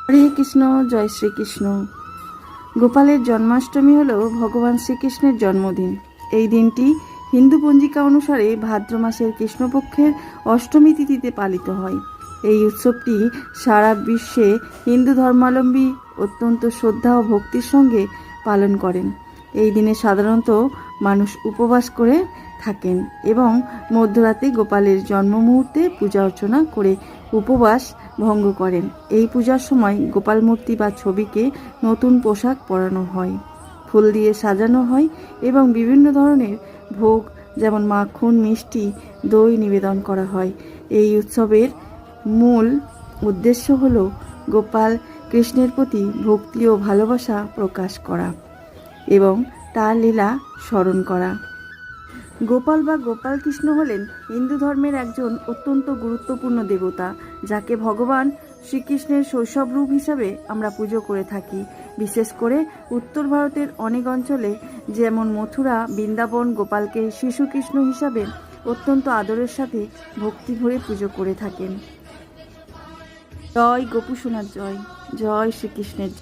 হরে কৃষ্ণ, জয় শ্রীকৃষ্ণ। গোপালের জন্মাষ্টমী হল ভগবান শ্রীকৃষ্ণের জন্মদিন। এই দিনটি হিন্দু পঞ্জিকা অনুসারে ভাদ্র মাসের কৃষ্ণপক্ষের অষ্টমী তিথিতে পালিত হয়। এই উৎসবটি সারা বিশ্বে হিন্দু ধর্মাবলম্বী অত্যন্ত শ্রদ্ধা ও ভক্তির সঙ্গে পালন করেন। এই দিনে সাধারণত মানুষ উপবাস করে থাকেন এবং মধ্যরাতে গোপালের জন্ম মুহূর্তে পূজা অর্চনা করে উপবাস ভঙ্গ করেন। এই পূজার সময় গোপাল মূর্তি বা ছবিকে নতুন পোশাক পরানো হয়, ফুল দিয়ে সাজানো হয় এবং বিভিন্ন ধরনের ভোগ যেমন মাখন, মিষ্টি, দই নিবেদন করা হয়। এই উৎসবের মূল উদ্দেশ্য হল গোপাল কৃষ্ণের প্রতি ভক্তি ও ভালোবাসা প্রকাশ করা এবং তার লীলা স্মরণ করা। গোপাল বা গোপাল কৃষ্ণ হলেন হিন্দু ধর্মের একজন অত্যন্ত গুরুত্বপূর্ণ দেবতা, যাকে ভগবান শ্রীকৃষ্ণের শৈশব রূপ হিসাবে আমরা পুজো করে থাকি। বিশেষ করে উত্তর ভারতের অনেক অঞ্চলে যেমন মথুরা, বৃন্দাবন গোপালকে শিশু কৃষ্ণ হিসাবে অত্যন্ত আদরের সাথে ভক্তি ভরে পুজো করে থাকেন। জয় গোপু সোনার জয়, জয় শ্রীকৃষ্ণের।